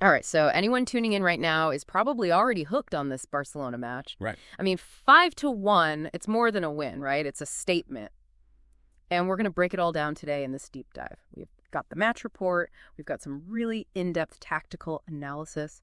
All right, so anyone tuning in right now is probably already hooked on this Barcelona match. Right. I mean, 5-1, it's more than a win, right? It's a statement. And we're going to break it all down today in this deep dive. We've got the match report, we've got some really in-depth tactical analysis,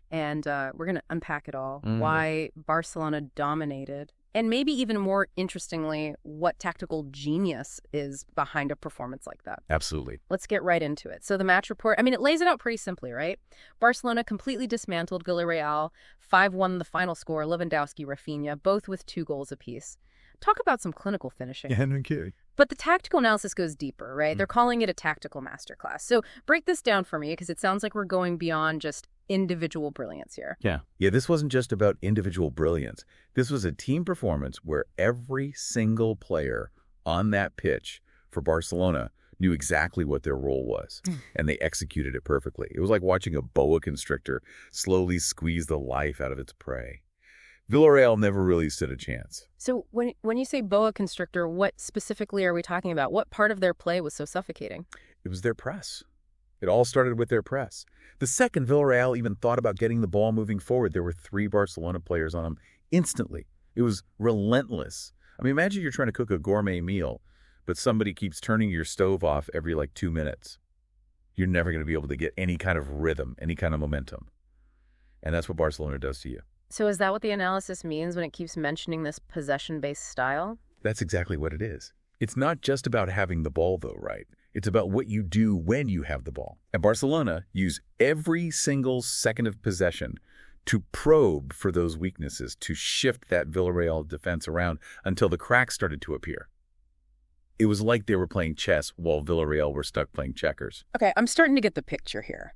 and we're going to unpack it all. Why Barcelona dominated, and maybe even more interestingly, what tactical genius is behind a performance like that. Absolutely. Let's get right into it. So the match report, I mean, it lays it out pretty simply, right? Barcelona completely dismantled Villarreal, 5-1 the final score, Lewandowski, Raphinha, both with 2 goals apiece. Talk about some clinical finishing. Yeah, no kidding. But the tactical analysis goes deeper, right? They're calling it a tactical masterclass. So break this down for me, because it sounds like we're going beyond just individual brilliance here. Yeah, this wasn't just about individual brilliance. This was a team performance where every single player on that pitch for Barcelona knew exactly what their role was, and they executed it perfectly. It was like watching a boa constrictor slowly squeeze the life out of its prey. Villarreal never really stood a chance. So when you say boa constrictor, what specifically are we talking about? What part of their play was so suffocating? It was their press. It all started with their press. The second Villarreal even thought about getting the ball moving forward, there were 3 Barcelona players on them instantly. It was relentless. I mean, imagine you're trying to cook a gourmet meal, but somebody keeps turning your stove off every 2 minutes. You're never going to be able to get any kind of rhythm, any kind of momentum. And that's what Barcelona does to you. So is that what the analysis means when it keeps mentioning this possession-based style? That's exactly what it is. It's not just about having the ball, though, right? It's about what you do when you have the ball. And Barcelona used every single second of possession to probe for those weaknesses, to shift that Villarreal defense around until the cracks started to appear. It was like they were playing chess while Villarreal were stuck playing checkers. Okay, I'm starting to get the picture here.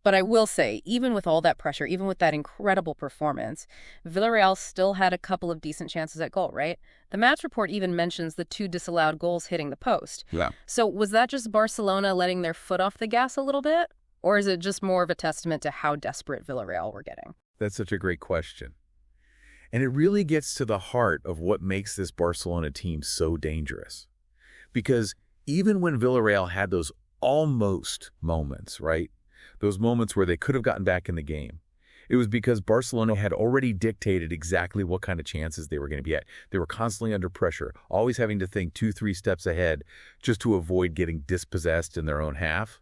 But I will say, even with all that pressure, even with that incredible performance, Villarreal still had a couple of decent chances at goal, right? The match report even mentions the 2 disallowed goals hitting the post. Yeah. So was that just Barcelona letting their foot off the gas a little bit? Or is it just more of a testament to how desperate Villarreal were getting? That's such a great question. And it really gets to the heart of what makes this Barcelona team so dangerous. Because even when Villarreal had those almost moments, right? Those moments where they could have gotten back in the game, it was because Barcelona had already dictated exactly what kind of chances they were going to be at. They were constantly under pressure, always having to think 2-3 steps ahead just to avoid getting dispossessed in their own half.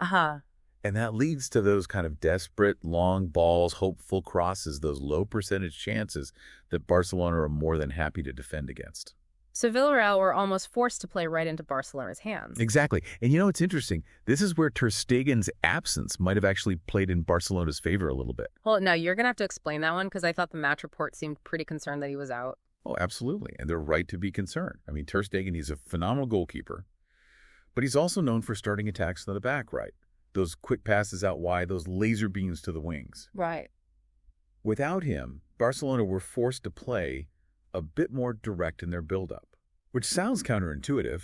And that leads to those kind of desperate, long balls, hopeful crosses, those low percentage chances that Barcelona are more than happy to defend against. So Villarreal were almost forced to play right into Barcelona's hands. Exactly. And you know, it's interesting. This is where Ter Stegen's absence might have actually played in Barcelona's favor a little bit. Well, now you're going to have to explain that one, because I thought the match report seemed pretty concerned that he was out. Oh, absolutely. And they're right to be concerned. I mean, Ter Stegen, he's a phenomenal goalkeeper, but he's also known for starting attacks from the back, right? Those quick passes out wide, those laser beams to the wings. Right. Without him, Barcelona were forced to play a bit more direct in their build-up, which sounds counterintuitive,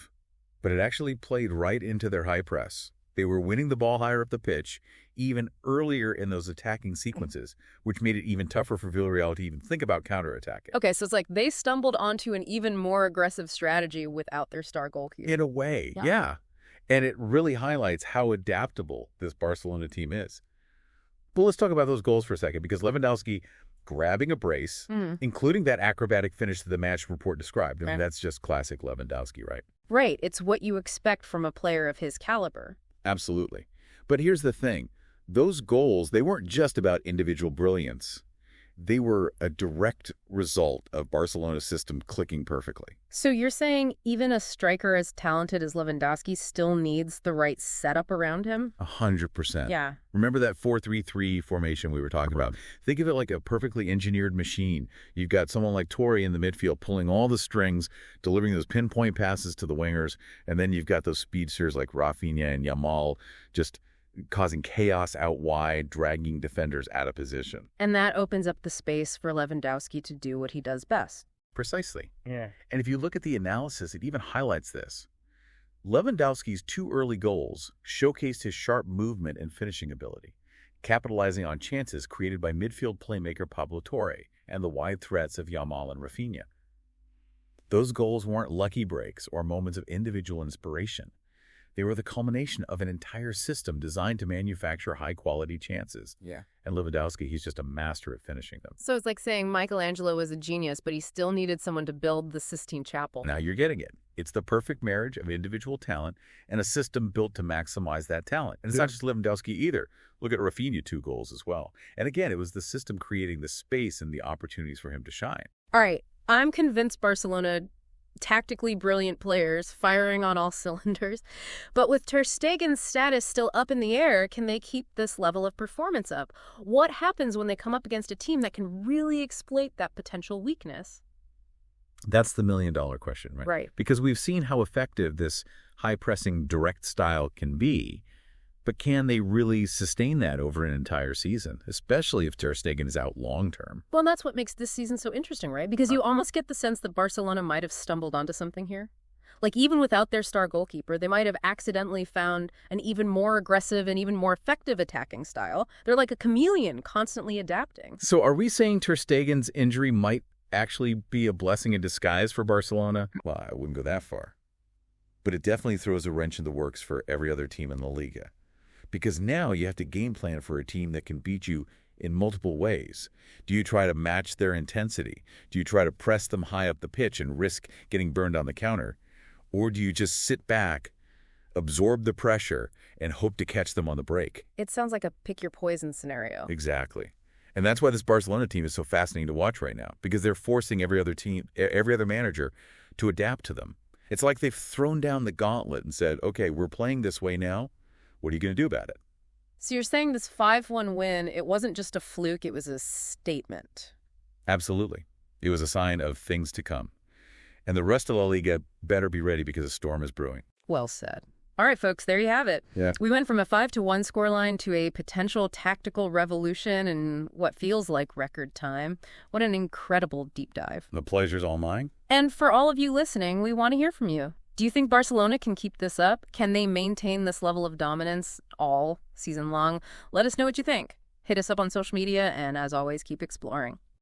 but it actually played right into their high press. They were winning the ball higher up the pitch, even earlier in those attacking sequences, which made it even tougher for Villarreal to even think about counterattacking. Okay, so it's like they stumbled onto an even more aggressive strategy without their star goalkeeper. In a way, yeah. And it really highlights how adaptable this Barcelona team is. But let's talk about those goals for a second, because Lewandowski grabbing a brace, including that acrobatic finish that the match report described. I mean, that's just classic Lewandowski, right? Right. It's what you expect from a player of his caliber. Absolutely. But here's the thing. Those goals, they weren't just about individual brilliance. They were a direct result of Barcelona's system clicking perfectly. So you're saying even a striker as talented as Lewandowski still needs the right setup around him? 100%. Yeah. Remember that 4-3-3 formation we were talking about? Think of it like a perfectly engineered machine. You've got someone like Torre in the midfield pulling all the strings, delivering those pinpoint passes to the wingers, and then you've got those speedsters like Raphinha and Yamal just causing chaos out wide, dragging defenders out of position. And that opens up the space for Lewandowski to do what he does best. Precisely. Yeah. And if you look at the analysis, it even highlights this. Lewandowski's 2 early goals showcased his sharp movement and finishing ability, capitalizing on chances created by midfield playmaker Pablo Torre and the wide threats of Yamal and Raphinha. Those goals weren't lucky breaks or moments of individual inspiration. They were the culmination of an entire system designed to manufacture high-quality chances. Yeah. And Lewandowski, he's just a master at finishing them. So it's like saying Michelangelo was a genius, but he still needed someone to build the Sistine Chapel. Now you're getting it. It's the perfect marriage of individual talent and a system built to maximize that talent. And it's not just Lewandowski either. Look at Raphinha, 2 goals as well. And again, it was the system creating the space and the opportunities for him to shine. All right, I'm convinced Barcelona, tactically brilliant players, firing on all cylinders. But with Ter Stegen's status still up in the air, can they keep this level of performance up? What happens when they come up against a team that can really exploit that potential weakness? That's the million-dollar question, right? Right. Because we've seen how effective this high-pressing, direct style can be, but can they really sustain that over an entire season, especially if Ter Stegen is out long-term? Well, and that's what makes this season so interesting, right? Because you almost get the sense that Barcelona might have stumbled onto something here. Like, even without their star goalkeeper, they might have accidentally found an even more aggressive and even more effective attacking style. They're like a chameleon, constantly adapting. So are we saying Ter Stegen's injury might actually be a blessing in disguise for Barcelona? Well, I wouldn't go that far. But it definitely throws a wrench in the works for every other team in La Liga. Because now you have to game plan for a team that can beat you in multiple ways. Do you try to match their intensity? Do you try to press them high up the pitch and risk getting burned on the counter? Or do you just sit back, absorb the pressure, and hope to catch them on the break? It sounds like a pick-your-poison scenario. Exactly. And that's why this Barcelona team is so fascinating to watch right now, because they're forcing every other team, every other manager to adapt to them. It's like they've thrown down the gauntlet and said, okay, we're playing this way now. What are you going to do about it? So you're saying this 5-1 win, it wasn't just a fluke, it was a statement. Absolutely. It was a sign of things to come. And the rest of La Liga better be ready because a storm is brewing. Well said. All right, folks, there you have it. Yeah. We went from a 5-1 scoreline to a potential tactical revolution in what feels like record time. What an incredible deep dive. The pleasure's all mine. And for all of you listening, we want to hear from you. Do you think Barcelona can keep this up? Can they maintain this level of dominance all season long? Let us know what you think. Hit us up on social media, and as always, keep exploring.